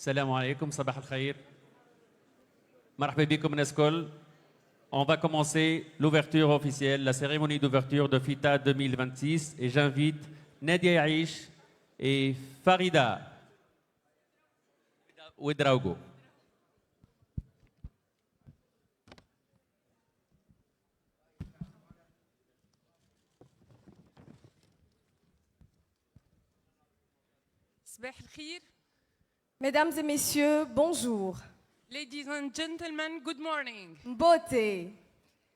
Salam alaikum, sabah al-khair. Marhaba bikoum الناس الكل. On va commencer l'ouverture officielle, la cérémonie d'ouverture de FITA 2026 et j'invite Nadia Yaïch et Farida Ouedraogo. Mesdames et messieurs, bonjour. Ladies and gentlemen, good morning. Mbote,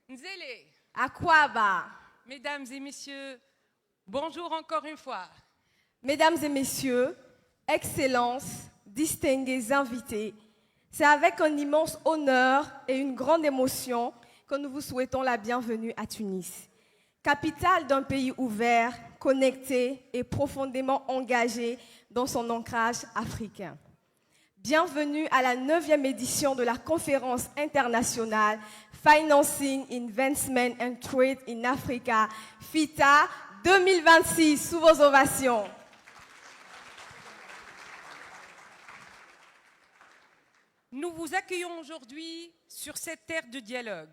Nzele, Akwaba. mesdames et messieurs, bonjour encore une fois. Mesdames et messieurs, Excellences, distingués invités, c'est avec un immense honneur et une grande émotion que nous vous souhaitons la bienvenue à Tunis, capitale d'un pays ouvert, connecté et profondément engagé dans son ancrage africain. Bienvenue à la 9e édition de la conférence internationale Financing, Investment and Trade in Africa, FITA 2026, sous vos ovations. Nous vous accueillons aujourd'hui sur cette terre de dialogue,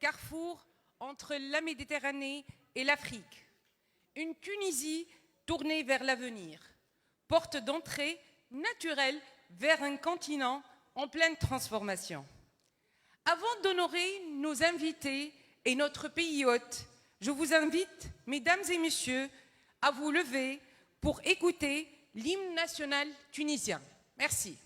carrefour entre la Méditerranée et l'Afrique. Une Tunisie tournée vers l'avenir, porte d'entrée naturelle vers un continent en pleine transformation. Avant d'honorer nos invités et notre pays hôte, je vous invite, mesdames et messieurs, à vous lever pour écouter l'hymne national tunisien. Merci.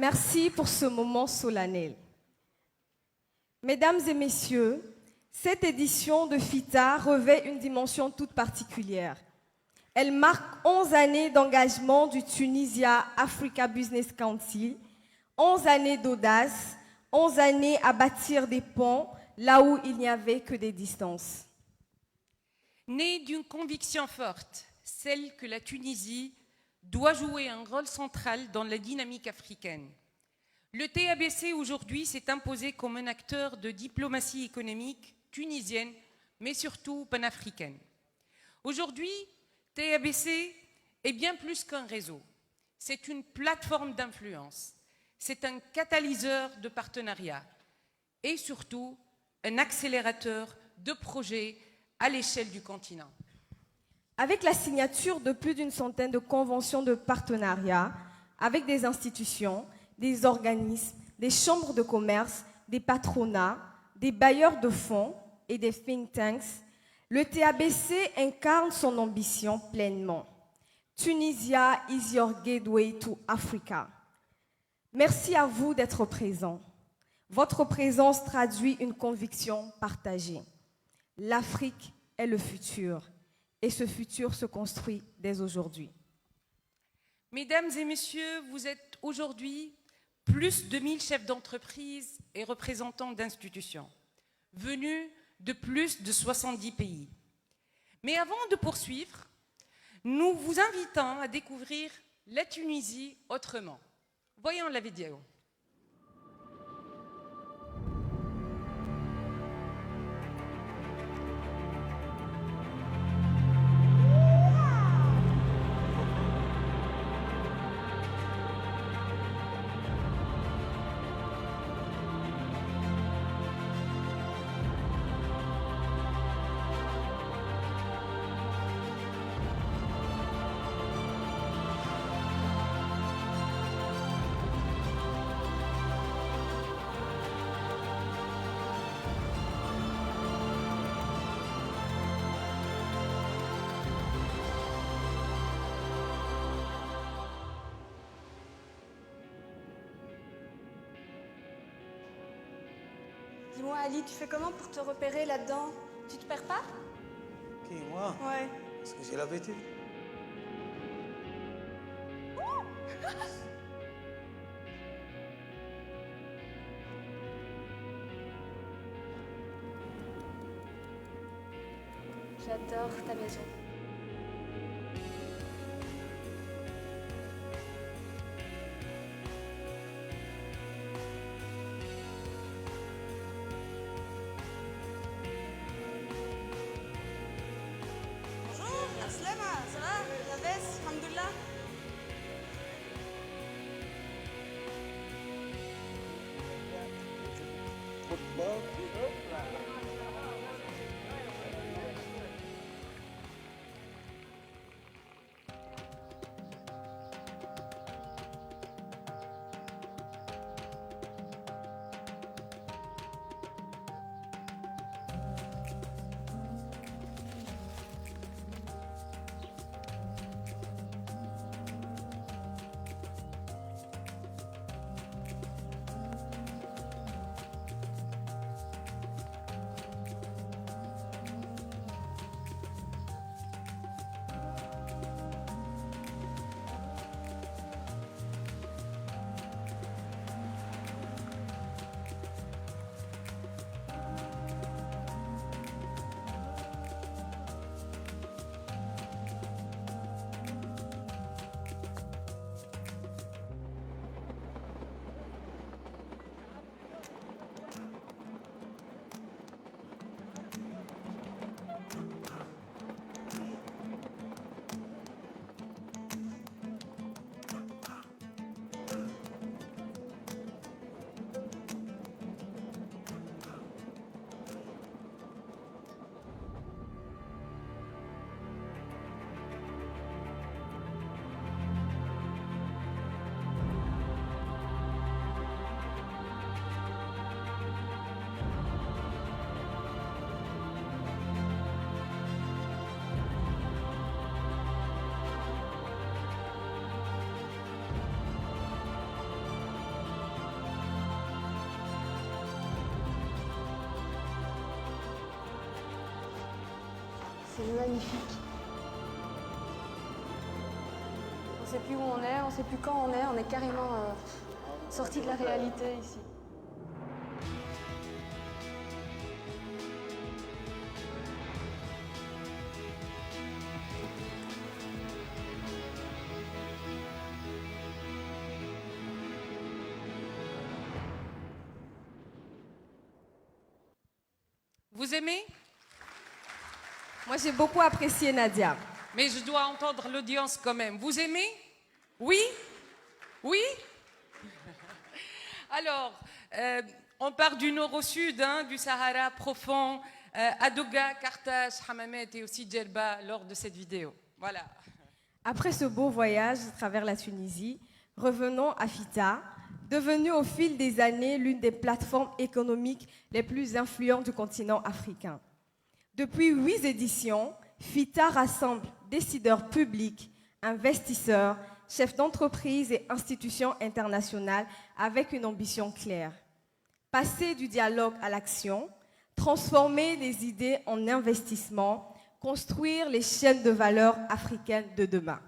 Merci pour ce moment solennel. Mesdames et messieurs, cette édition de FITA revêt une dimension toute particulière. Elle marque 11 années d'engagement du Tunisia Africa Business Council, 11 années d'audace, 11 années à bâtir des ponts là où il n'y avait que des distances. Née d'une conviction forte, celle que la Tunisie doit jouer un rôle central dans la dynamique africaine. Le TABC aujourd'hui s'est imposé comme un acteur de diplomatie économique tunisienne, mais surtout panafricaine. Aujourd'hui, TABC est bien plus qu'un réseau. C'est une plateforme d'influence. C'est un catalyseur de partenariat et surtout un accélérateur de projets à l'échelle du continent. Avec la signature de plus d'une centaine de conventions de partenariat avec des institutions, des organismes, des chambres de commerce, des patronats, des bailleurs de fonds et des think tanks, le TABC incarne son ambition pleinement. Tunisia is your gateway to Africa. Merci à vous d'être présents. Votre présence traduit une conviction partagée. L'Afrique est le futur. Et ce futur se construit dès aujourd'hui. Mesdames et messieurs, vous êtes aujourd'hui plus de 1000 chefs d'entreprise et représentants d'institutions, venus de plus de 70 pays. Mais avant de poursuivre, nous vous invitons à découvrir la Tunisie autrement. Voyons la vidéo. Dis-moi, Ali, tu fais comment pour te repérer là-dedans? Tu te perds pas? Qui, moi? Ouais. Parce que j'ai l'habitude. J'adore ta maison. Bonjour, Aslema, ça va? La veste, alhamdoulilah. C'est magnifique. On sait plus où on est, on sait plus quand on est carrément sorti de la réalité ici. Vous aimez? Moi, j'ai beaucoup apprécié Nadia. Mais je dois entendre l'audience quand même. Vous aimez? Oui? Oui? Alors, on part du nord au sud, hein, du Sahara profond, à Douga, Carthage, Hammamet et aussi Djerba lors de cette vidéo. Voilà. Après ce beau voyage à travers la Tunisie, revenons à Fita, devenue au fil des années l'une des plateformes économiques les plus influentes du continent africain. Depuis 8 éditions, Fita rassemble décideurs publics, investisseurs, chefs d'entreprise et institutions internationales avec une ambition claire. Passer du dialogue à l'action, transformer les idées en investissement, construire les chaînes de valeur africaines de demain.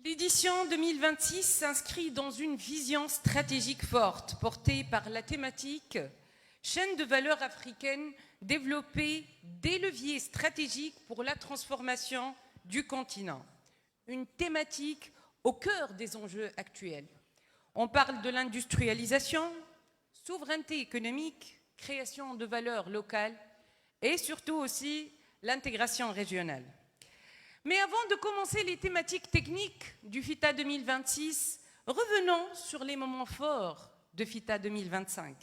L'édition 2026 s'inscrit dans une vision stratégique forte, portée par la thématique « Chaîne de valeur africaine, développer des leviers stratégiques pour la transformation du continent ». Une thématique au cœur des enjeux actuels. On parle de l'industrialisation, souveraineté économique, création de valeurs locales et surtout aussi l'intégration régionale. Mais avant de commencer les thématiques techniques du FITA 2026, revenons sur les moments forts de FITA 2025.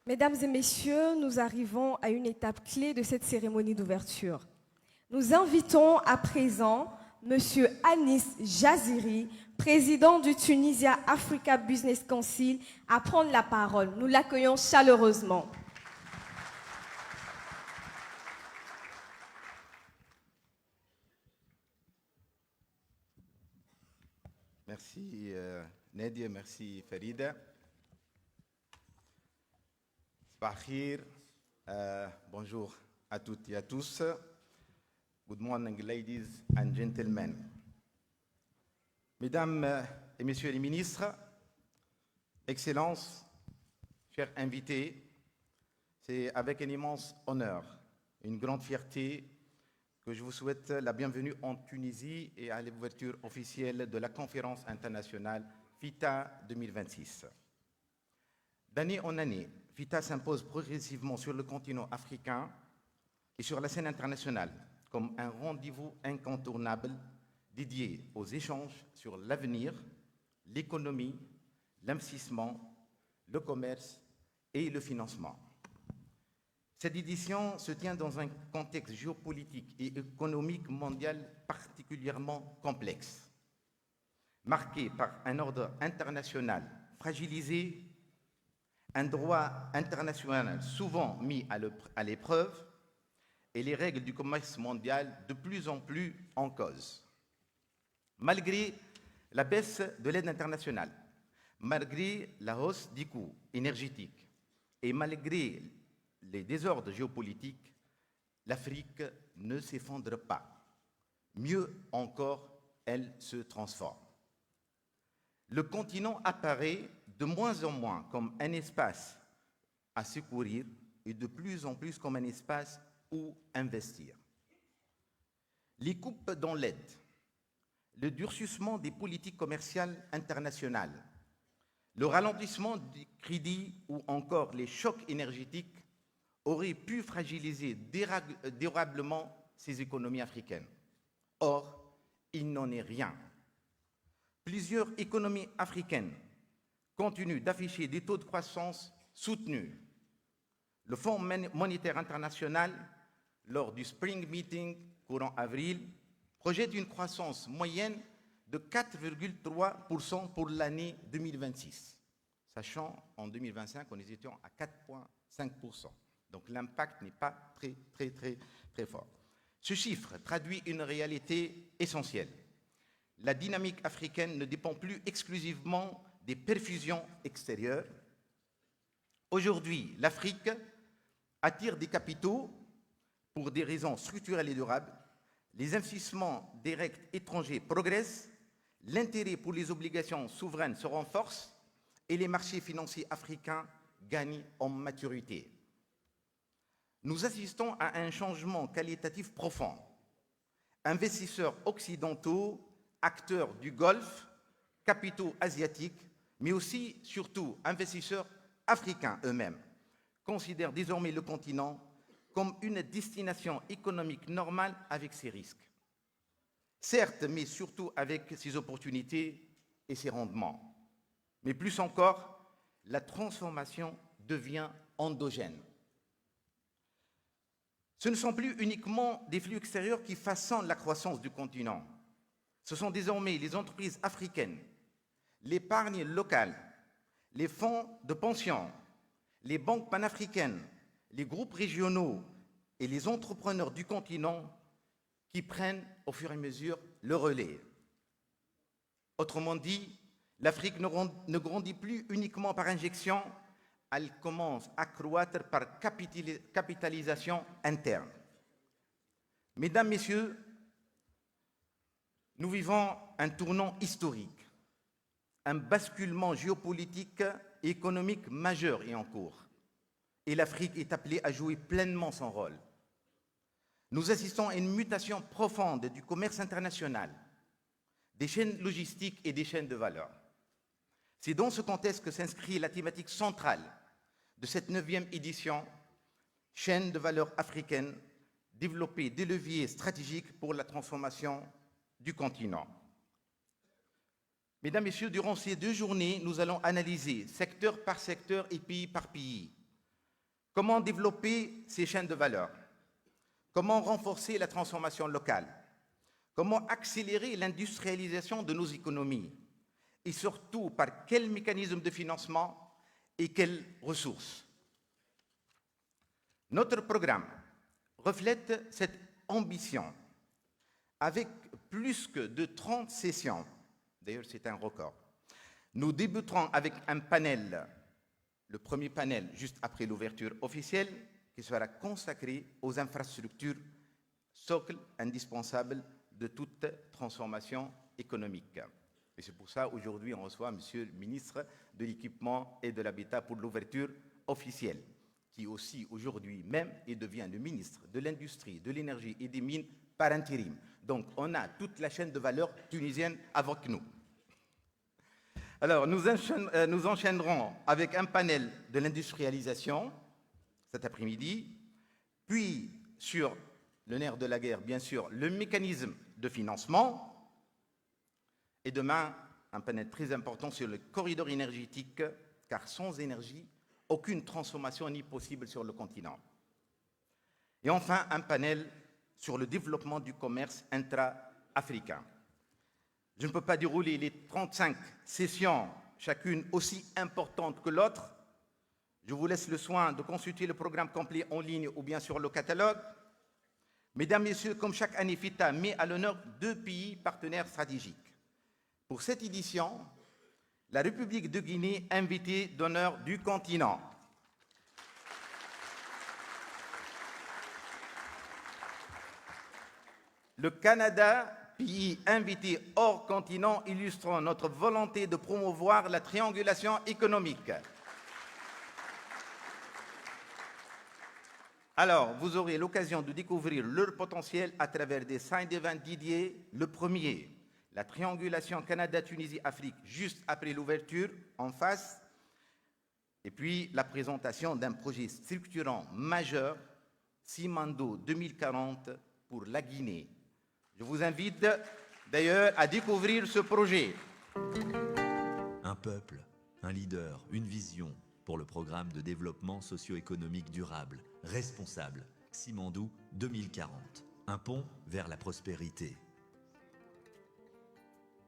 Mesdames et messieurs, nous arrivons à une étape clé de cette cérémonie d'ouverture. Nous invitons à présent M. Anis Jaziri, président du Tunisia Africa Business Council, à prendre la parole. Nous l'accueillons chaleureusement. Merci Nadia, merci Farida. Bahir, bonjour à toutes et à tous. Good morning, ladies and gentlemen. Mesdames et messieurs les ministres, Excellences, chers invités, c'est avec un immense honneur, une grande fierté que je vous souhaite la bienvenue en Tunisie et à l'ouverture officielle de la conférence internationale FITA 2026. D'année en année, FITA s'impose progressivement sur le continent africain et sur la scène internationale comme un rendez-vous incontournable dédié aux échanges sur l'avenir, l'économie, l'investissement, le commerce et le financement. Cette édition se tient dans un contexte géopolitique et économique mondial particulièrement complexe, marqué par un ordre international fragilisé, un droit international souvent mis à l'épreuve et les règles du commerce mondial de plus en plus en cause. Malgré la baisse de l'aide internationale, malgré la hausse des coûts énergétiques et malgré les désordres géopolitiques, l'Afrique ne s'effondre pas. Mieux encore, elle se transforme. Le continent apparaît de moins en moins comme un espace à secourir et de plus en plus comme un espace où investir. Les coupes dans l'aide, le durcissement des politiques commerciales internationales, le ralentissement des crédits ou encore les chocs énergétiques auraient pu fragiliser durablement ces économies africaines. Or, il n'en est rien. Plusieurs économies africaines continuent d'afficher des taux de croissance soutenus. Le Fonds monétaire international, lors du Spring Meeting courant avril, projette une croissance moyenne de 4,3% pour l'année 2026, sachant en 2025 on était à 4,5%. Donc l'impact n'est pas très fort. Ce chiffre traduit une réalité essentielle. La dynamique africaine ne dépend plus exclusivement des perfusions extérieures. Aujourd'hui, l'Afrique attire des capitaux pour des raisons structurelles et durables. Les investissements directs étrangers progressent, l'intérêt pour les obligations souveraines se renforce et les marchés financiers africains gagnent en maturité. Nous assistons à un changement qualitatif profond. Investisseurs occidentaux, acteurs du Golfe, capitaux asiatiques, mais aussi, surtout, investisseurs africains eux-mêmes, considèrent désormais le continent comme une destination économique normale avec ses risques. Certes, mais surtout avec ses opportunités et ses rendements. Mais plus encore, la transformation devient endogène. Ce ne sont plus uniquement des flux extérieurs qui façonnent la croissance du continent. Ce sont désormais les entreprises africaines, l'épargne locale, les fonds de pension, les banques panafricaines, les groupes régionaux et les entrepreneurs du continent qui prennent au fur et à mesure le relais. Autrement dit, l'Afrique ne grandit plus uniquement par injection, elle commence à croître par capitalisation interne. Mesdames, Messieurs, nous vivons un tournant historique, un basculement géopolitique et économique majeur est en cours, et l'Afrique est appelée à jouer pleinement son rôle. Nous assistons à une mutation profonde du commerce international, des chaînes logistiques et des chaînes de valeur. C'est dans ce contexte que s'inscrit la thématique centrale de cette 9e édition, chaîne de valeur africaine, développer des leviers stratégiques pour la transformation du continent. Mesdames, Messieurs, durant ces 2 journées, nous allons analyser secteur par secteur et pays par pays Comment développer ces chaînes de valeur? Comment renforcer la transformation locale? Comment accélérer l'industrialisation de nos économies? Et surtout, par quel mécanisme de financement et quelles ressources? Notre programme reflète cette ambition avec plus que de 30 sessions. D'ailleurs, c'est un record. Nous débuterons avec un panel, le premier panel juste après l'ouverture officielle, qui sera consacré aux infrastructures socles indispensables de toute transformation économique. Et c'est pour ça aujourd'hui on reçoit Monsieur le ministre de l'Équipement et de l'Habitat pour l'ouverture officielle, qui aussi aujourd'hui même et devient le ministre de l'Industrie, de l'Énergie et des Mines par intérim. Donc on a toute la chaîne de valeur tunisienne avec nous. Alors nous enchaînerons avec un panel de l'industrialisation cet après-midi, puis sur le nerf de la guerre, bien sûr, le mécanisme de financement, et demain, un panel très important sur le corridor énergétique, car sans énergie, aucune transformation n'est possible sur le continent. Et enfin, un panel sur le développement du commerce intra-africain. Je ne peux pas dérouler les 35 sessions, chacune aussi importante que l'autre. Je vous laisse le soin de consulter le programme complet en ligne ou bien sur le catalogue. Mesdames, Messieurs, comme chaque année, FITA met à l'honneur 2 pays partenaires stratégiques. Pour cette édition, la République de Guinée, invitée d'honneur du continent. Le Canada, pays invité hors continent, illustrant notre volonté de promouvoir la triangulation économique. Alors, vous aurez l'occasion de découvrir leur potentiel à travers des side events dédiés. Le premier, la triangulation Canada-Tunisie-Afrique, juste après l'ouverture, en face. Et puis, la présentation d'un projet structurant majeur, Simandou 2040 pour la Guinée. Je vous invite d'ailleurs à découvrir ce projet. Un peuple, un leader, une vision pour le programme de développement socio-économique durable, responsable, Simandou 2040. Un pont vers la prospérité.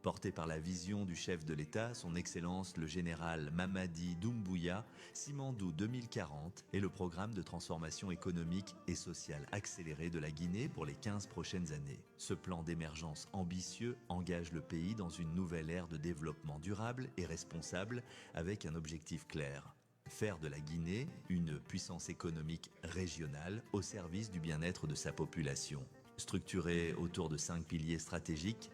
Porté par la vision du chef de l'État, son Excellence le général Mamadi Doumbouya, Simandou 2040 est le programme de transformation économique et sociale accéléré de la Guinée pour les 15 prochaines années. Ce plan d'émergence ambitieux engage le pays dans une nouvelle ère de développement durable et responsable avec un objectif clair. Faire de la Guinée une puissance économique régionale au service du bien-être de sa population. Structurée autour de 5 piliers stratégiques: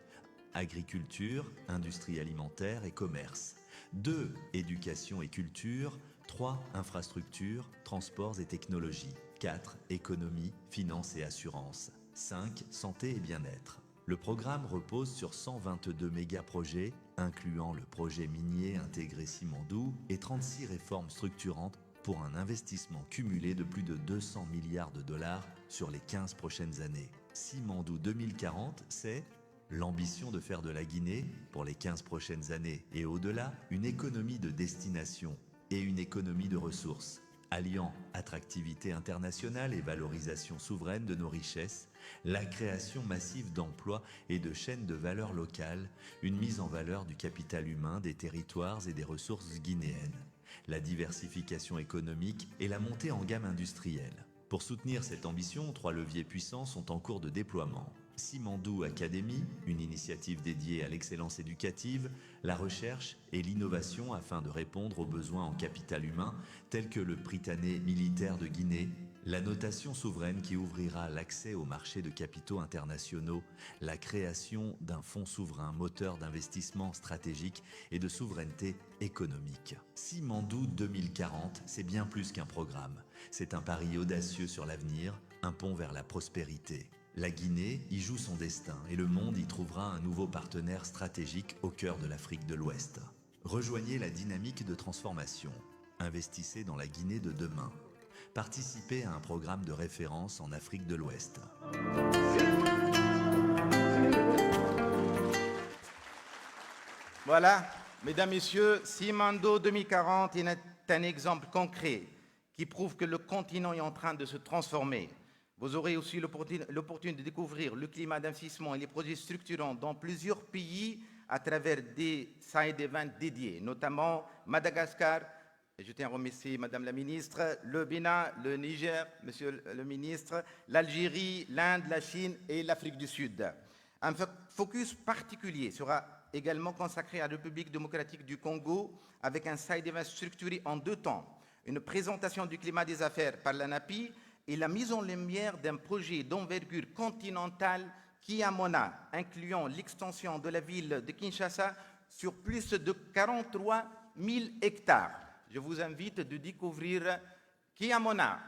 agriculture, industrie alimentaire et commerce. 2, éducation et culture. 3, infrastructures, transports et technologies. 4, économie, finances et assurances. 5, santé et bien-être. Le programme repose sur 122 méga-projets, incluant le projet minier intégré Simandou et 36 réformes structurantes pour un investissement cumulé de plus de 200 milliards de dollars sur les 15 prochaines années. Simandou 2040, c'est l'ambition de faire de la Guinée, pour les 15 prochaines années et au-delà, une économie de destination et une économie de ressources, alliant attractivité internationale et valorisation souveraine de nos richesses, la création massive d'emplois et de chaînes de valeur locales, une mise en valeur du capital humain, des territoires et des ressources guinéennes, la diversification économique et la montée en gamme industrielle. Pour soutenir cette ambition, 3 leviers puissants sont en cours de déploiement. Simandou Academy, une initiative dédiée à l'excellence éducative, la recherche et l'innovation afin de répondre aux besoins en capital humain tels que le Prytanée militaire de Guinée, la notation souveraine qui ouvrira l'accès au marché de capitaux internationaux, la création d'un fonds souverain moteur d'investissement stratégique et de souveraineté économique. Simandou 2040, c'est bien plus qu'un programme. C'est un pari audacieux sur l'avenir, un pont vers la prospérité. La Guinée y joue son destin et le monde y trouvera un nouveau partenaire stratégique au cœur de l'Afrique de l'Ouest. Rejoignez la dynamique de transformation. Investissez dans la Guinée de demain. Participez à un programme de référence en Afrique de l'Ouest. Voilà, mesdames, messieurs, Simandou 2040 est un exemple concret qui prouve que le continent est en train de se transformer. Vous aurez aussi l'opportunité de découvrir le climat d'investissement et les projets structurants dans plusieurs pays à travers des side events dédiés, notamment Madagascar. Et je tiens à remercier Madame la Ministre, le Bénin, le Niger, Monsieur le Ministre, l'Algérie, l'Inde, la Chine et l'Afrique du Sud. Un focus particulier sera également consacré à la République démocratique du Congo avec un side event structuré en 2 temps. Une présentation du climat des affaires par l'ANAPI et la mise en lumière d'un projet d'envergure continentale Kiamona, incluant l'extension de la ville de Kinshasa sur plus de 43 000 hectares. Je vous invite de découvrir Kiamona.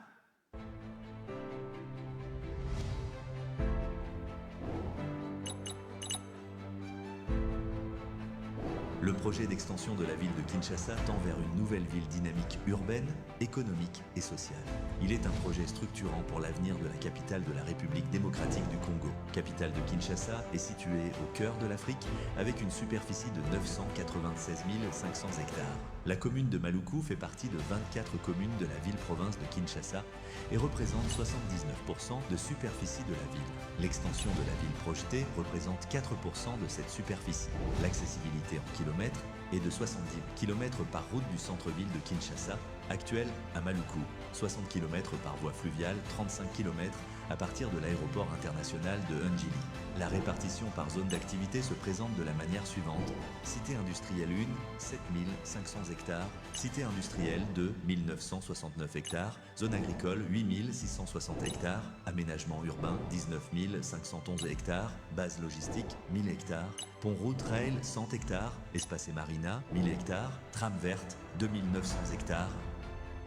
Le projet d'extension de la ville de Kinshasa tend vers une nouvelle ville dynamique urbaine, économique et sociale. Il est un projet structurant pour l'avenir de la capitale de la République démocratique du Congo. Capitale de Kinshasa est située au cœur de l'Afrique avec une superficie de 996 500 hectares. La commune de Maluku fait partie de 24 communes de la ville-province de Kinshasa et représente 79% de superficie de la ville. L'extension de la ville projetée représente 4% de cette superficie. L'accessibilité en kilomètres est de 70 km par route du centre-ville de Kinshasa, actuel à Maluku, 60 km par voie fluviale, 35 km à partir de l'aéroport international de Njili. La répartition par zone d'activité se présente de la manière suivante. Cité industrielle 1, 7500 hectares. Cité industrielle 2, 1969 hectares. Zone agricole, 8660 hectares. Aménagement urbain, 19 511 hectares. Base logistique, 1000 hectares. Pont-route rail, 100 hectares. Espace et marina, 1000 hectares. Trame verte, 2900 hectares.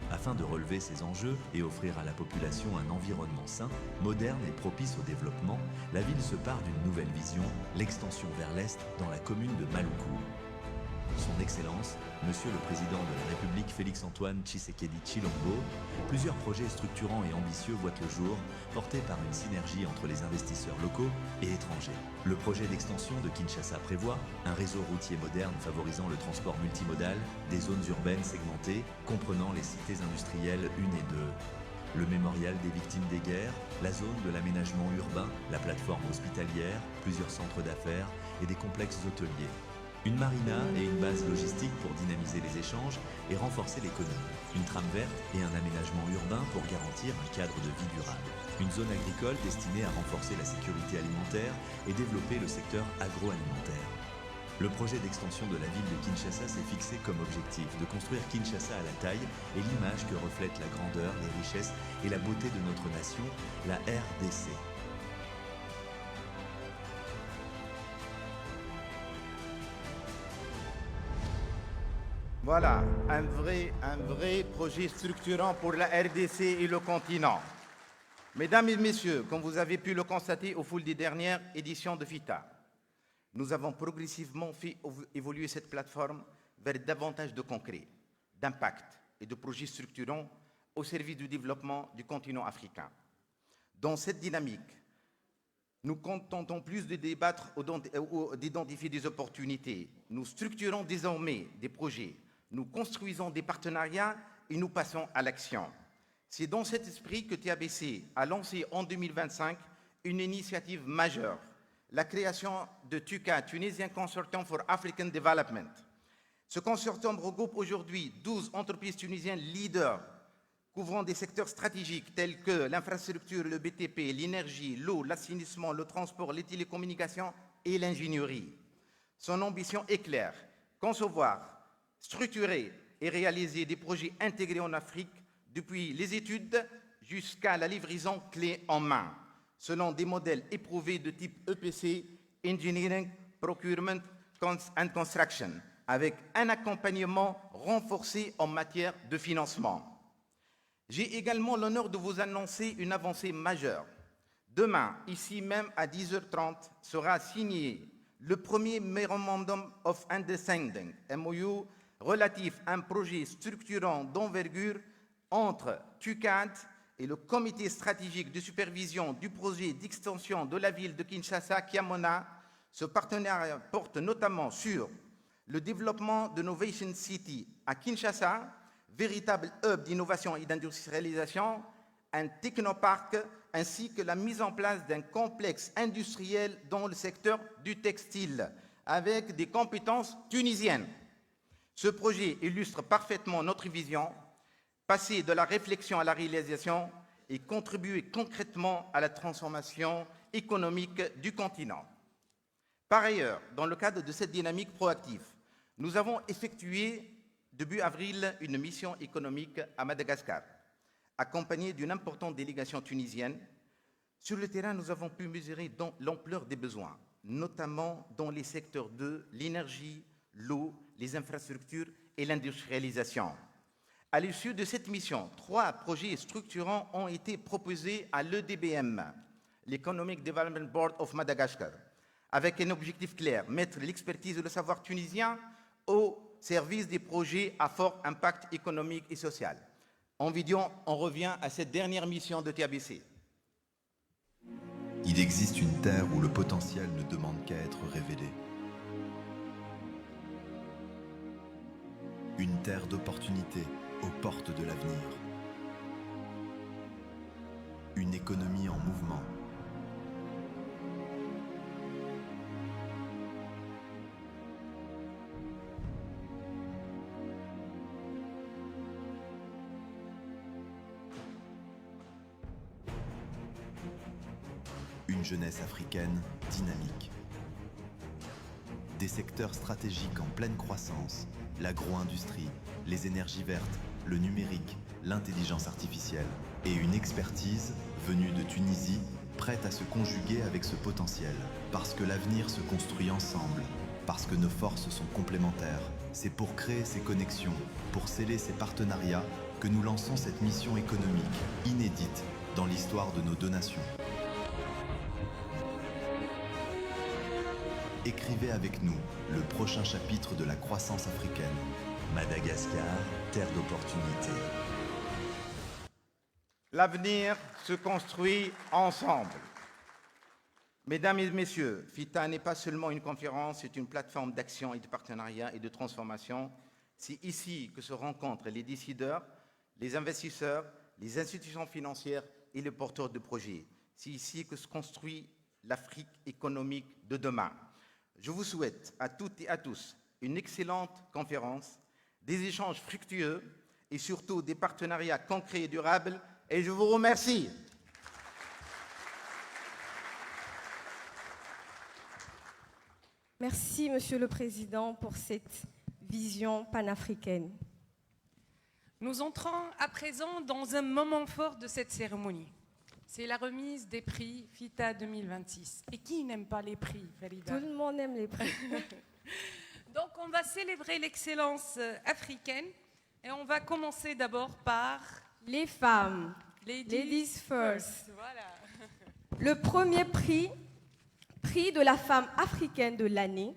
Afin de relever ces enjeux et offrir à la population un environnement sain, moderne et propice au développement, la ville se part d'une nouvelle vision, l'extension vers l'Est dans la commune de Maluku. Son Excellence, Monsieur le Président de la République Félix-Antoine Tshisekedi Tshilombo, plusieurs projets structurants et ambitieux voient le jour, portés par une synergie entre les investisseurs locaux et étrangers. Le projet d'extension de Kinshasa prévoit un réseau routier moderne favorisant le transport multimodal, des zones urbaines segmentées, comprenant les cités industrielles 1 et 2. Le mémorial des victimes des guerres, la zone de l'aménagement urbain, la plateforme hospitalière, plusieurs centres d'affaires et des complexes hôteliers. Une marina et une base logistique pour dynamiser les échanges et renforcer l'économie. Une trame verte et un aménagement urbain pour garantir un cadre de vie durable. Une zone agricole destinée à renforcer la sécurité alimentaire et développer le secteur agroalimentaire. Le projet d'extension de la ville de Kinshasa s'est fixé comme objectif de construire Kinshasa à la taille et l'image que reflète la grandeur, les richesses et la beauté de notre nation, la RDC. Voilà, un vrai projet structurant pour la RDC et le continent. Mesdames et messieurs, comme vous avez pu le constater au fil des dernières éditions de FITA, nous avons progressivement fait évoluer cette plateforme vers davantage de concret, d'impact et de projets structurants au service du développement du continent africain. Dans cette dynamique, nous contentons plus de débattre ou d'identifier des opportunités. Nous structurons désormais des projets, nous construisons des partenariats et nous passons à l'action. C'est dans cet esprit que TABC a lancé en 2025 une initiative majeure, la création de TUCA, Tunisian Consortium for African Development. Ce consortium regroupe aujourd'hui 12 entreprises tunisiennes leaders couvrant des secteurs stratégiques tels que l'infrastructure, le BTP, l'énergie, l'eau, l'assainissement, le transport, les télécommunications et l'ingénierie. Son ambition est claire, concevoir, structurer et réaliser des projets intégrés en Afrique depuis les études jusqu'à la livraison clé en main, selon des modèles éprouvés de type EPC, Engineering, Procurement and Construction, avec un accompagnement renforcé en matière de financement. J'ai également l'honneur de vous annoncer une avancée majeure. Demain, ici même à 10h30, sera signé le premier Memorandum of Understanding, MOU, relatif à un projet structurant d'envergure entre TUCAD et le comité stratégique de supervision du projet d'extension de la ville de Kinshasa, Kiamona. Ce partenariat porte notamment sur le développement de Novation City à Kinshasa, véritable hub d'innovation et d'industrialisation, un technoparc, ainsi que la mise en place d'un complexe industriel dans le secteur du textile, avec des compétences tunisiennes. Ce projet illustre parfaitement notre vision, passer de la réflexion à la réalisation et contribuer concrètement à la transformation économique du continent. Par ailleurs, dans le cadre de cette dynamique proactive, nous avons effectué début avril une mission économique à Madagascar, accompagnée d'une importante délégation tunisienne. Sur le terrain, nous avons pu mesurer l'ampleur des besoins, notamment dans les secteurs de l'énergie, l'eau, les infrastructures et l'industrialisation. À l'issue de cette mission, 3 projets structurants ont été proposés à l'EDBM, l'Economic Development Board of Madagascar, avec un objectif clair, mettre l'expertise et le savoir tunisien au service des projets à fort impact économique et social. En vidéo, on revient à cette dernière mission de TABC. Il existe une terre où le potentiel ne demande qu'à être révélé. Une terre d'opportunités aux portes de l'avenir. Une économie en mouvement. Une jeunesse africaine dynamique. Des secteurs stratégiques en pleine croissance, l'agro-industrie, les énergies vertes, le numérique, l'intelligence artificielle et une expertise venue de Tunisie prête à se conjuguer avec ce potentiel. Parce que l'avenir se construit ensemble, parce que nos forces sont complémentaires. C'est pour créer ces connexions, pour sceller ces partenariats que nous lançons cette mission économique inédite dans l'histoire de nos deux nations. Écrivez avec nous le prochain chapitre de la croissance africaine. Madagascar, terre d'opportunités. L'avenir se construit ensemble. Mesdames et messieurs, FITA n'est pas seulement une conférence, c'est une plateforme d'action et de partenariat et de transformation. C'est ici que se rencontrent les décideurs, les investisseurs, les institutions financières et les porteurs de projets. C'est ici que se construit l'Afrique économique de demain. Je vous souhaite à toutes et à tous une excellente conférence, des échanges fructueux et surtout des partenariats concrets et durables. Et je vous remercie. Merci, Monsieur le Président, pour cette vision panafricaine. Nous entrons à présent dans un moment fort de cette cérémonie. C'est la remise des prix FITA 2026. Et qui n'aime pas les prix, Farida? Tout le monde aime les prix. Donc, on va célébrer l'excellence africaine et on va commencer d'abord par Les femmes. Ladies first. Voilà. Le premier prix de la femme africaine de l'année,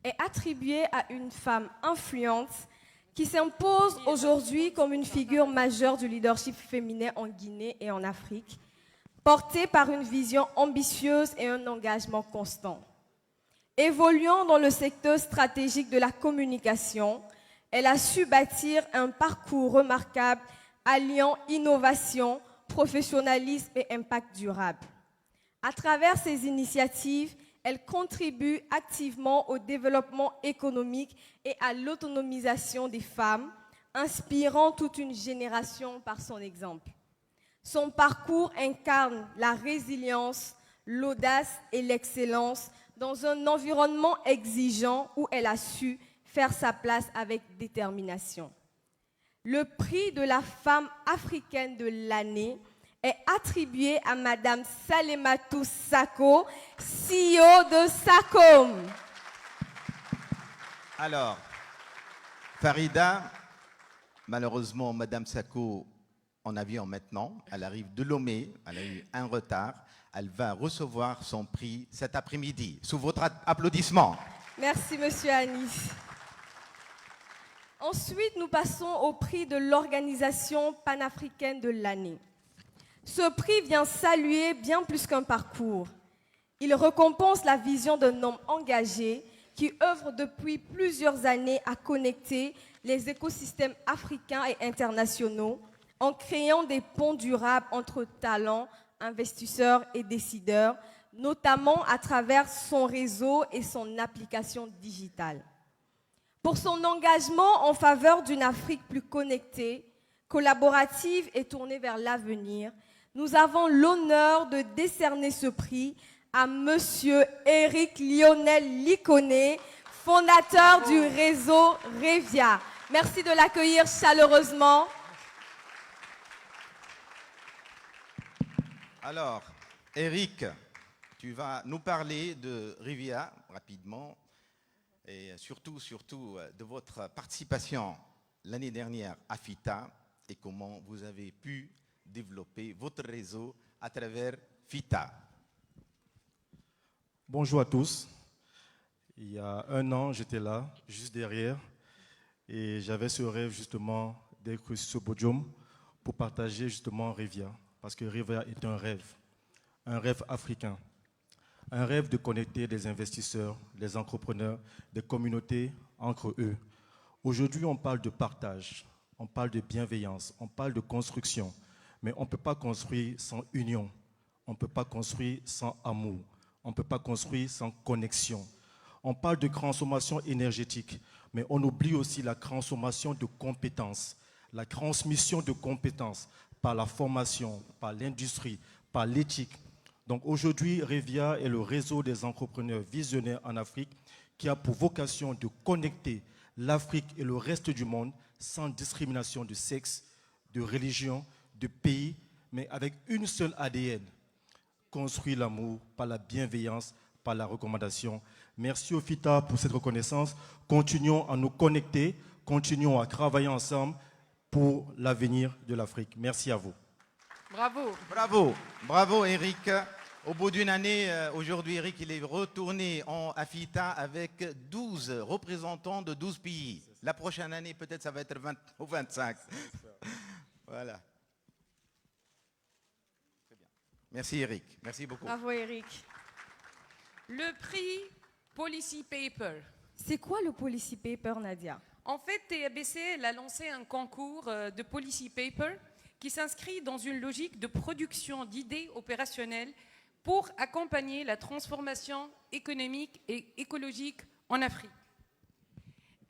est attribué à une femme influente qui s'impose aujourd'hui comme une figure majeure du leadership féminin en Guinée et en Afrique, portée par une vision ambitieuse et un engagement constant. Évoluant dans le secteur stratégique de la communication, elle a su bâtir un parcours remarquable alliant innovation, professionnalisme et impact durable. À travers ces initiatives, elle contribue activement au développement économique et à l'autonomisation des femmes, inspirant toute une génération par son exemple. Son parcours incarne la résilience, l'audace et l'excellence dans un environnement exigeant où elle a su faire sa place avec détermination. Le prix de la femme africaine de l'année est attribué à Madame Salematou Sako, CEO de SACOM. Alors, Farida, malheureusement, Madame Sako en avion maintenant, elle arrive de Lomé, elle a eu un retard, elle va recevoir son prix cet après-midi. Sous votre applaudissement. Merci, Monsieur Anis. Ensuite, nous passons au prix de l'organisation panafricaine de l'année. Ce prix vient saluer bien plus qu'un parcours. Il récompense la vision d'un homme engagé qui œuvre depuis plusieurs années à connecter les écosystèmes africains et internationaux en créant des ponts durables entre talents, investisseurs et décideurs, notamment à travers son réseau et son application digitale. Pour son engagement en faveur d'une Afrique plus connectée, collaborative et tournée vers l'avenir, nous avons l'honneur de décerner ce prix à Monsieur Éric Lionel Liconé, fondateur du réseau Revia. Merci de l'accueillir chaleureusement. Alors, Éric, tu vas nous parler de Revia rapidement et surtout de votre participation l'année dernière à FITA et comment vous avez pu développer votre réseau à travers FITA. Bonjour à tous. Il y a un an, j'étais là, juste derrière, et j'avais ce rêve justement d'être sur ce podium pour partager justement Revia, parce que Revia est un rêve africain, un rêve de connecter des investisseurs, des entrepreneurs, des communautés entre eux. Aujourd'hui, on parle de partage, on parle de bienveillance, on parle de construction, mais on ne peut pas construire sans union, on ne peut pas construire sans amour, on ne peut pas construire sans connexion. On parle de transformation énergétique, mais on oublie aussi la transformation de compétences, la transmission de compétences par la formation, par l'industrie, par l'éthique. Donc aujourd'hui, Revia est le réseau des entrepreneurs visionnaires en Afrique qui a pour vocation de connecter l'Afrique et le reste du monde sans discrimination de sexe, de religion, de pays, mais avec une seule ADN. Construire l'amour par la bienveillance, par la recommandation. Merci au FITA pour cette reconnaissance. Continuons à nous connecter, continuons à travailler ensemble pour l'avenir de l'Afrique. Merci à vous. Bravo. Bravo, bravo Éric. Au bout d'une année, aujourd'hui, Éric, il est retourné à FITA avec 12 représentants de 12 pays. La prochaine année, peut-être, ça va être 20 ou 25. Voilà. Très bien. Merci Éric, merci beaucoup. Bravo Éric. Le prix Policy Paper. C'est quoi le Policy Paper, Nadia? En fait, TABC elle a lancé un concours de Policy Paper qui s'inscrit dans une logique de production d'idées opérationnelles pour accompagner la transformation économique et écologique en Afrique.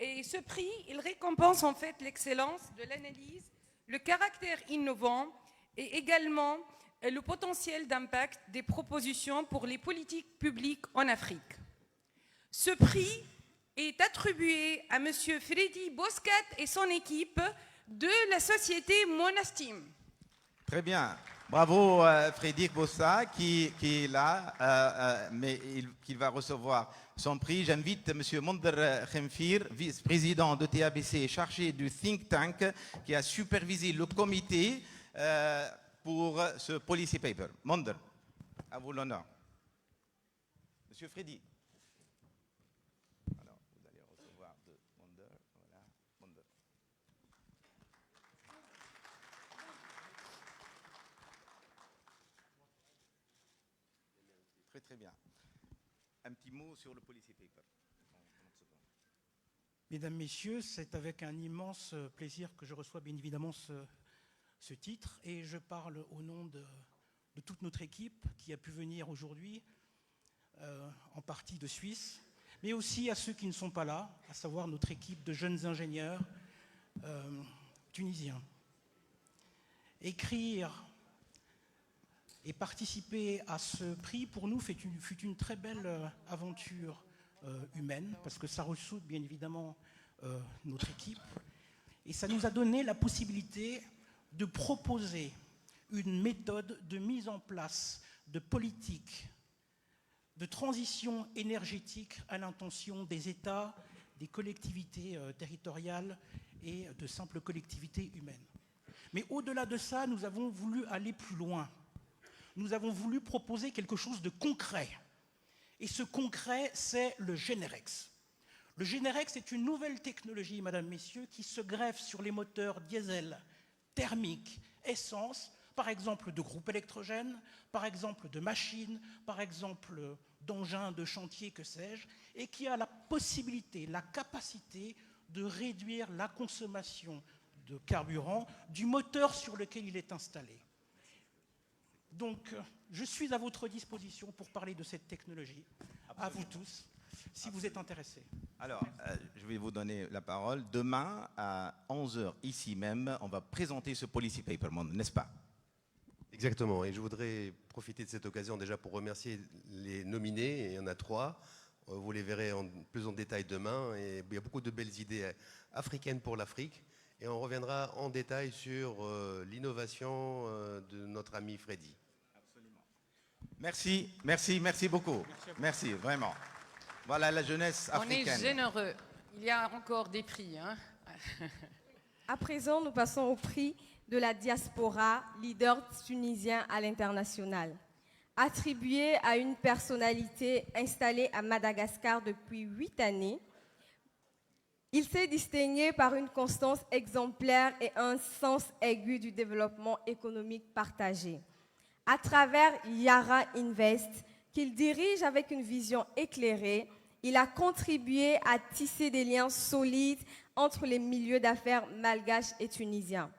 Et ce prix, il récompense en fait l'excellence de l'analyse, le caractère innovant et également le potentiel d'impact des propositions pour les politiques publiques en Afrique. Ce prix est attribué à M. Freddy Boscat et son équipe de la société Monastim. Très bien. Bravo Freddy Boscat qui est là, mais qui va recevoir son prix. J'invite M. Monder Khemfir, vice-président de TABC, chargé du think tank, qui a supervisé le comité pour ce policy paper. Monder, à vous l'honneur. Monsieur Freddy. Alors, vous allez recevoir de Monder. Voilà, Monder. Très très bien. Un petit mot sur le policy paper. Mesdames, Messieurs, c'est avec un immense plaisir que je reçois bien évidemment ce titre et je parle au nom de toute notre équipe qui a pu venir aujourd'hui, en partie de Suisse, mais aussi à ceux qui ne sont pas là, à savoir notre équipe de jeunes ingénieurs tunisiens. Écrire et participer à ce prix, pour nous, fut une très belle aventure humaine, parce que ça ressoute bien évidemment notre équipe, et ça nous a donné la possibilité de proposer une méthode de mise en place de politiques de transition énergétique à l'intention des États, des collectivités territoriales et de simples collectivités humaines. Mais au-delà de ça, nous avons voulu aller plus loin. Nous avons voulu proposer quelque chose de concret. Et ce concret, c'est le Générex. Le Générex est une nouvelle technologie, mesdames, messieurs, qui se greffe sur les moteurs diesel, thermique, essence, par exemple de groupes électrogènes, par exemple de machines, par exemple d'engins de chantier, que sais-je, et qui a la possibilité, la capacité de réduire la consommation de carburant du moteur sur lequel il est installé. Donc, je suis à votre disposition pour parler de cette technologie, à vous tous, si vous êtes intéressés. Alors, je vais vous donner la parole. Demain, à 11h, ici même, on va présenter ce Policy Paper, n'est-ce pas? Exactement, et je voudrais profiter de cette occasion déjà pour remercier les nominés, et il y en a 3. Vous les verrez plus en détail demain, et il y a beaucoup de belles idées africaines pour l'Afrique, et on reviendra en détail sur l'innovation de notre ami Freddy. Absolument. Merci, merci, merci beaucoup. Merci, vraiment. Voilà la jeunesse africaine. On est généreux. Il y a encore des prix. Hein. À présent, nous passons au prix de la diaspora, leader tunisien à l'international. Attribué à une personnalité installée à Madagascar depuis 8 années, il s'est distingué par une constance exemplaire et un sens aigu du développement économique partagé. À travers Yara Invest, qu'il dirige avec une vision éclairée, il a contribué à tisser des liens solides entre les milieux d'affaires malgaches et tunisiens.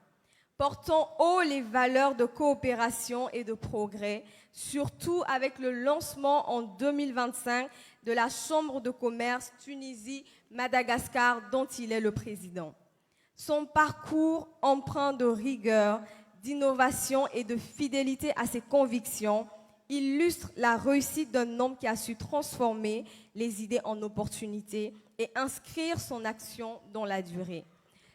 Portons haut les valeurs de coopération et de progrès, surtout avec le lancement en 2025 de la Chambre de commerce Tunisie-Madagascar dont il est le président. Son parcours empreint de rigueur, d'innovation et de fidélité à ses convictions illustre la réussite d'un homme qui a su transformer les idées en opportunités et inscrire son action dans la durée.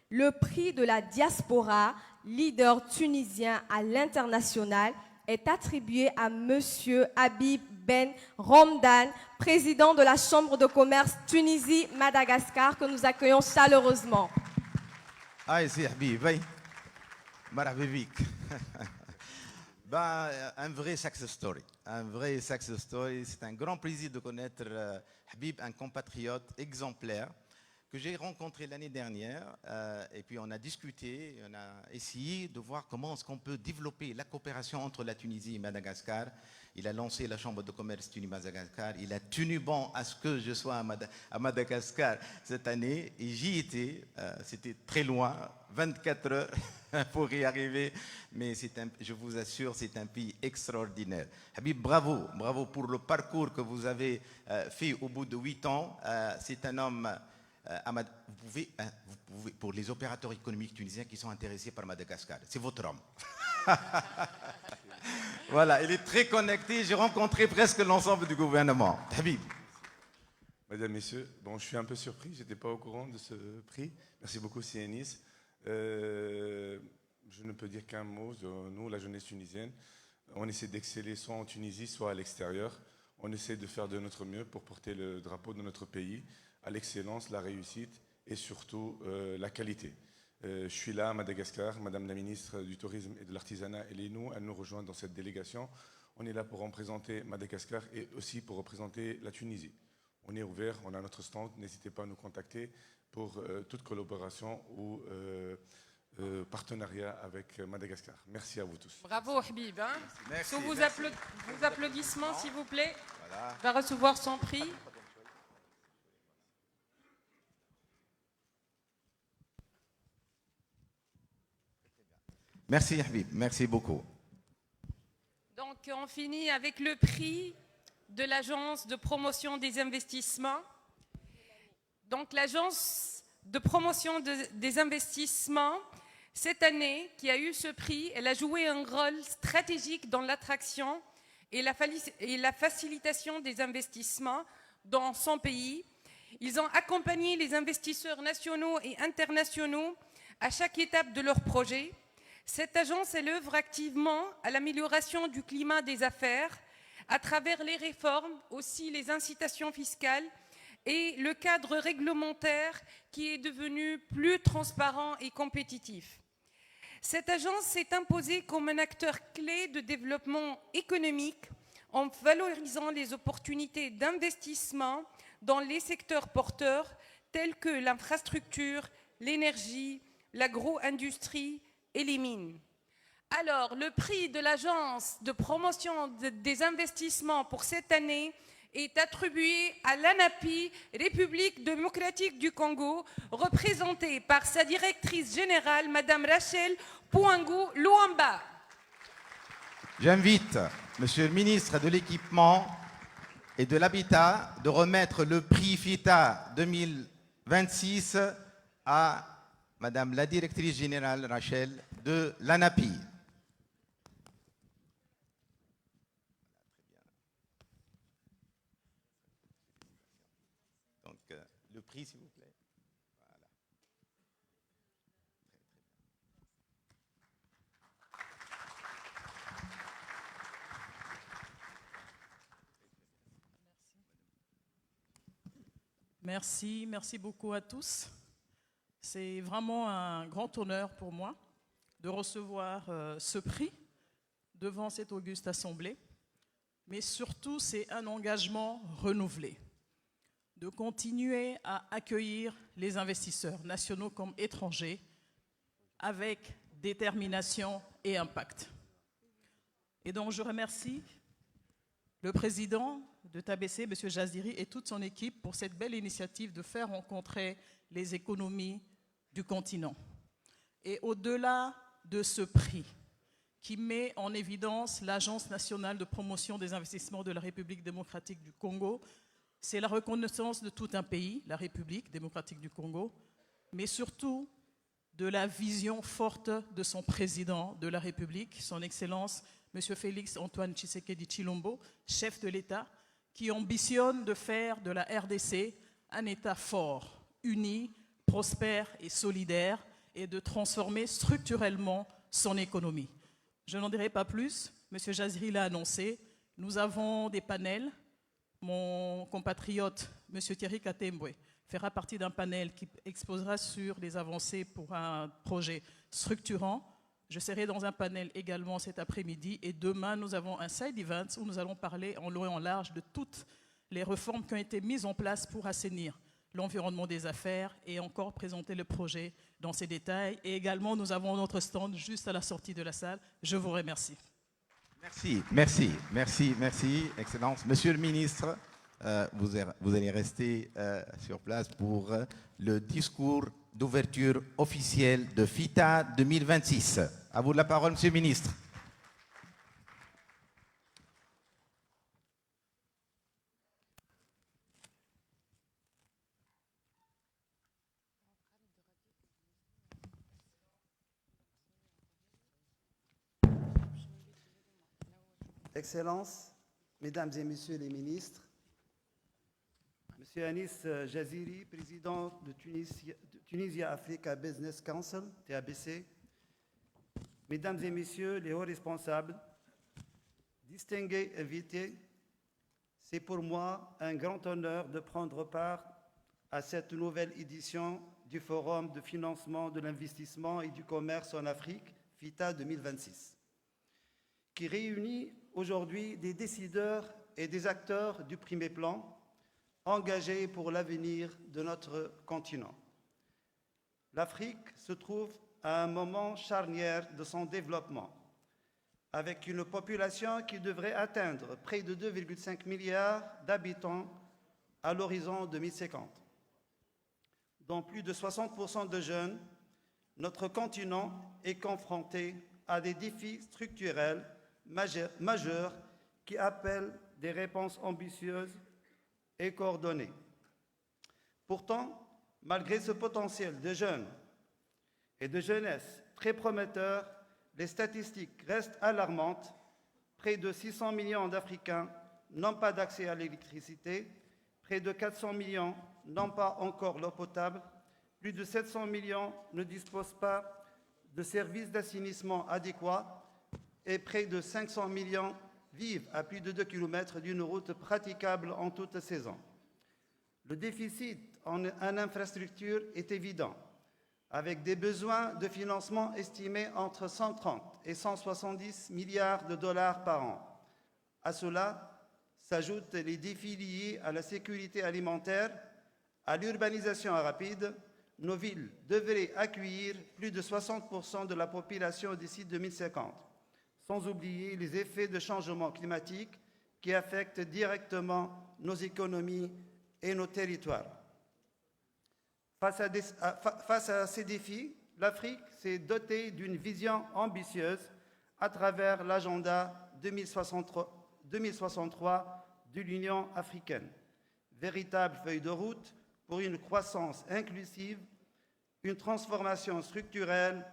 Le prix de la diaspora, leader tunisien à l'international, est attribué à Monsieur Habib Ben Romdan, président de la Chambre de commerce Tunisie-Madagascar, que nous accueillons chaleureusement. Ah, c'est Habib, marhaba bik. Un vrai success story. Un vrai success story. C'est un grand plaisir de connaître Habib, un compatriote exemplaire que j'ai rencontré l'année dernière. Et puis on a discuté, on a essayé de voir comment est-ce qu'on peut développer la coopération entre la Tunisie et Madagascar. Il a lancé la Chambre de commerce Tunisie-Madagascar. Il a tenu bon à ce que je sois à Madagascar cette année. Et j'y étais. C'était très loin, 24 heures pour y arriver. Mais je vous assure, c'est un pays extraordinaire. Habib, bravo. Bravo pour le parcours que vous avez fait au bout de 8 ans. C'est un homme... vous pouvez, pour les opérateurs économiques tunisiens qui sont intéressés par Madagascar, c'est votre homme. Voilà, il est très connecté. J'ai rencontré presque l'ensemble du gouvernement. Habib. Mesdames, Messieurs, bon, je suis un peu surpris, je n'étais pas au courant de ce prix. Merci beaucoup, CNIS. Je ne peux dire qu'un mot de nous, la jeunesse tunisienne. On essaie d'exceller soit en Tunisie, soit à l'extérieur. On essaie de faire de notre mieux pour porter le drapeau de notre pays à l'excellence, la réussite et surtout la qualité. Je suis là à Madagascar, Madame la ministre du Tourisme et de l'Artisanat, elle nous rejoint dans cette délégation. On est là pour représenter Madagascar et aussi pour représenter la Tunisie. On est ouvert, on a notre stand, n'hésitez pas à nous contacter pour toute collaboration ou partenariat avec Madagascar. Merci à vous tous. Bravo Habib. Hein. Merci, Sous vos applaudissements, s'il vous plaît, voilà. Va recevoir son prix. Merci Habib, merci beaucoup. Donc on finit avec le prix de l'Agence de promotion des investissements. Donc l'Agence de promotion des investissements, cette année, qui a eu ce prix, elle a joué un rôle stratégique dans l'attraction et la facilitation des investissements dans son pays. Ils ont accompagné les investisseurs nationaux et internationaux à chaque étape de leur projet. Cette agence, elle œuvre activement à l'amélioration du climat des affaires à travers les réformes, aussi les incitations fiscales et le cadre réglementaire qui est devenu plus transparent et compétitif. Cette agence s'est imposée comme un acteur clé de développement économique en valorisant les opportunités d'investissement dans les secteurs porteurs tels que l'infrastructure, l'énergie, l'agro-industrie et les mines. Alors, le prix de l'Agence de promotion des investissements pour cette année est attribué à l'ANAPI, République démocratique du Congo, représentée par sa directrice générale, Madame Rachel Pouangou Luamba. J'invite Monsieur le ministre de l'Équipement et de l'Habitat de remettre le prix FITA 2026 à Madame la directrice générale Rachel de l'ANAPI. Donc, le prix, s'il vous plaît. Voilà. Merci, merci beaucoup à tous. C'est vraiment un grand honneur pour moi de recevoir ce prix devant cette auguste assemblée, mais surtout c'est un engagement renouvelé de continuer à accueillir les investisseurs nationaux comme étrangers avec détermination et impact. Et donc je remercie le président de TABC, M. Jaziri, et toute son équipe pour cette belle initiative de faire rencontrer les économies du continent. Et au-delà de ce prix qui met en évidence l'Agence nationale de promotion des investissements de la République démocratique du Congo, c'est la reconnaissance de tout un pays, la République démocratique du Congo, mais surtout de la vision forte de son président de la République, son Excellence, M. Félix Antoine Tshisekedi Tshilombo, chef de l'État, qui ambitionne de faire de la RDC un État fort, uni, prospère et solidaire, et de transformer structurellement son économie. Je n'en dirai pas plus, M. Jaziri l'a annoncé, nous avons des panels. Mon compatriote, M. Thierry Katembwe, fera partie d'un panel qui exposera sur les avancées pour un projet structurant. Je serai dans un panel également cet après-midi et demain, nous avons un side event où nous allons parler en long et en large de toutes les réformes qui ont été mises en place pour assainir l'environnement des affaires et encore présenter le projet dans ses détails. Et également, nous avons notre stand juste à la sortie de la salle. Je vous remercie. Merci, merci, merci, merci, Excellence. Monsieur le ministre, vous allez rester sur place pour le discours d'ouverture officielle de FITA 2026. À vous la parole, Monsieur le ministre. Excellences, Mesdames et Messieurs les ministres, Monsieur Anis Jaziri, président de Tunisia Africa Business Council, TABC, Mesdames et Messieurs les hauts responsables, distingués invités, c'est pour moi un grand honneur de prendre part à cette nouvelle édition du Forum de financement de l'investissement et du commerce en Afrique, FITA 2026, qui réunit aujourd'hui des décideurs et des acteurs du premier plan engagés pour l'avenir de notre continent. L'Afrique se trouve à un moment charnière de son développement, avec une population qui devrait atteindre près de 2,5 milliards d'habitants à l'horizon 2050. Dont plus de 60% de jeunes, notre continent est confronté à des défis structurels majeurs qui appellent des réponses ambitieuses et coordonnées. Pourtant, malgré ce potentiel de jeunes et de jeunesse très prometteur, les statistiques restent alarmantes. Près de 600 millions d'Africains n'ont pas d'accès à l'électricité, près de 400 millions n'ont pas encore l'eau potable, plus de 700 millions ne disposent pas de services d'assainissement adéquats et près de 500 millions vivent à plus de 2 km d'une route praticable en toute saison. Le déficit en infrastructures est évident, avec des besoins de financement estimés entre 130 et 170 milliards de dollars par an. À cela s'ajoutent les défis liés à la sécurité alimentaire, à l'urbanisation rapide. Nos villes devraient accueillir plus de 60% de la population d'ici 2050. Sans oublier les effets de changement climatique qui affectent directement nos économies et nos territoires. Face à ces défis, l'Afrique s'est dotée d'une vision ambitieuse à travers l'agenda 2063 de l'Union africaine. Véritable feuille de route pour une croissance inclusive, une transformation structurelle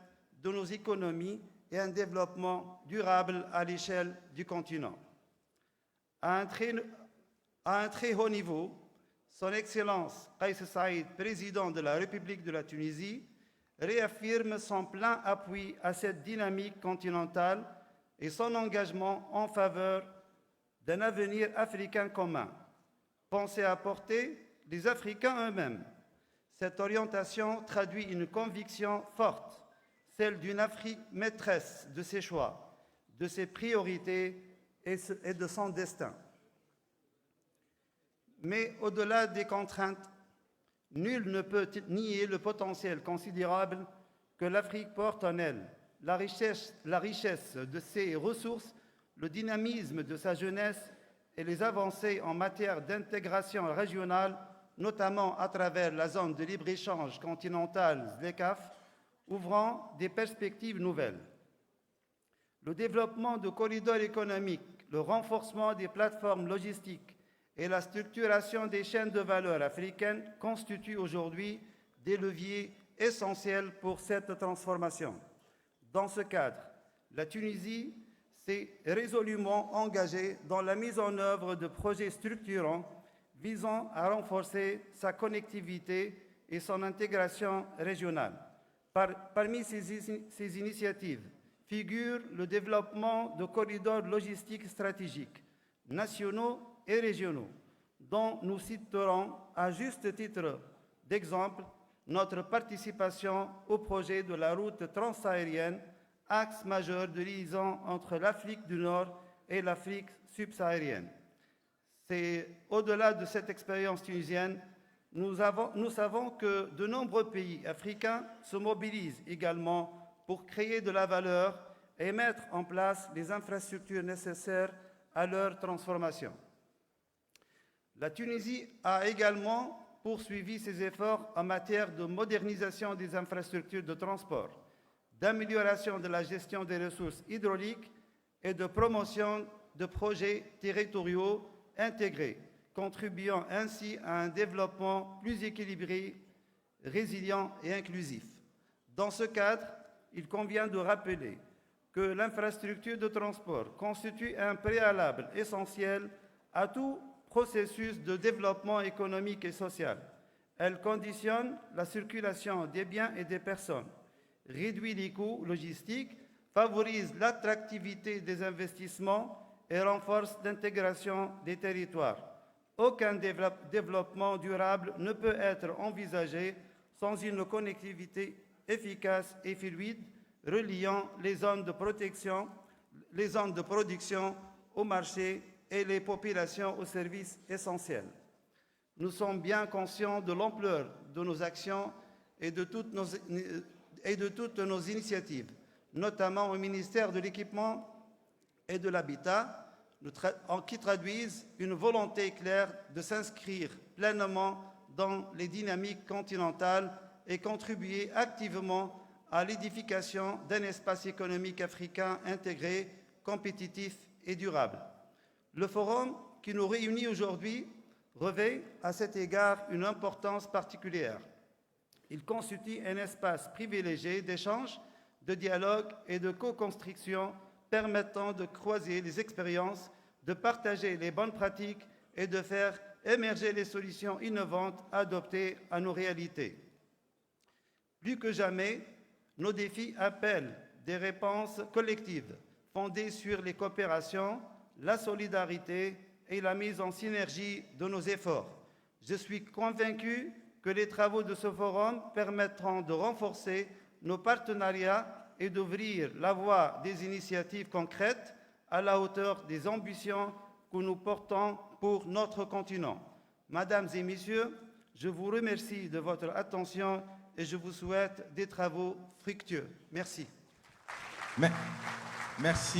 de nos économies et un développement durable à l'échelle du continent. À un très haut niveau, Son Excellence Kais Saïd, président de la République de la Tunisie, réaffirme son plein appui à cette dynamique continentale et son engagement en faveur d'un avenir africain commun, pensé à porter les Africains eux-mêmes. Cette orientation traduit une conviction forte, celle d'une Afrique maîtresse de ses choix, de ses priorités et de son destin. Mais au-delà des contraintes, nul ne peut nier le potentiel considérable que l'Afrique porte en elle, la richesse de ses ressources, le dynamisme de sa jeunesse et les avancées en matière d'intégration régionale, notamment à travers la zone de libre-échange continentale ZLECAf, ouvrant des perspectives nouvelles. Le développement de corridors économiques, le renforcement des plateformes logistiques et la structuration des chaînes de valeur africaines constituent aujourd'hui des leviers essentiels pour cette transformation. Dans ce cadre, la Tunisie s'est résolument engagée dans la mise en œuvre de projets structurants visant à renforcer sa connectivité et son intégration régionale. Parmi ces initiatives figure le développement de corridors logistiques stratégiques, nationaux et régionaux, dont nous citerons à juste titre d'exemple notre participation au projet de la route transaérienne, axe majeur de liaison entre l'Afrique du Nord et l'Afrique subsaharienne. C'est au-delà de cette expérience tunisienne, nous savons que de nombreux pays africains se mobilisent également pour créer de la valeur et mettre en place les infrastructures nécessaires à leur transformation. La Tunisie a également poursuivi ses efforts en matière de modernisation des infrastructures de transport, d'amélioration de la gestion des ressources hydrauliques et de promotion de projets territoriaux intégrés, contribuant ainsi à un développement plus équilibré, résilient et inclusif. Dans ce cadre, il convient de rappeler que l'infrastructure de transport constitue un préalable essentiel à tout processus de développement économique et social. Elle conditionne la circulation des biens et des personnes, réduit les coûts logistiques, favorise l'attractivité des investissements et renforce l'intégration des territoires. Aucun développement durable ne peut être envisagé sans une connectivité efficace et fluide reliant les zones de production au marché et les populations aux services essentiels. Nous sommes bien conscients de l'ampleur de nos actions et de toutes nos initiatives, notamment au ministère de l'Équipement et de l'Habitat, qui traduisent une volonté claire de s'inscrire pleinement dans les dynamiques continentales et contribuer activement à l'édification d'un espace économique africain intégré, compétitif et durable. Le forum qui nous réunit aujourd'hui revêt à cet égard une importance particulière. Il constitue un espace privilégié d'échange, de dialogue et de co-construction permettant de croiser les expériences, de partager les bonnes pratiques et de faire émerger les solutions innovantes adoptées à nos réalités. Plus que jamais, nos défis appellent des réponses collectives fondées sur les coopérations, la solidarité et la mise en synergie de nos efforts. Je suis convaincu que les travaux de ce forum permettront de renforcer nos partenariats et d'ouvrir la voie des initiatives concrètes à la hauteur des ambitions que nous portons pour notre continent. Mesdames et Messieurs, je vous remercie de votre attention et je vous souhaite des travaux fructueux. Merci. Merci.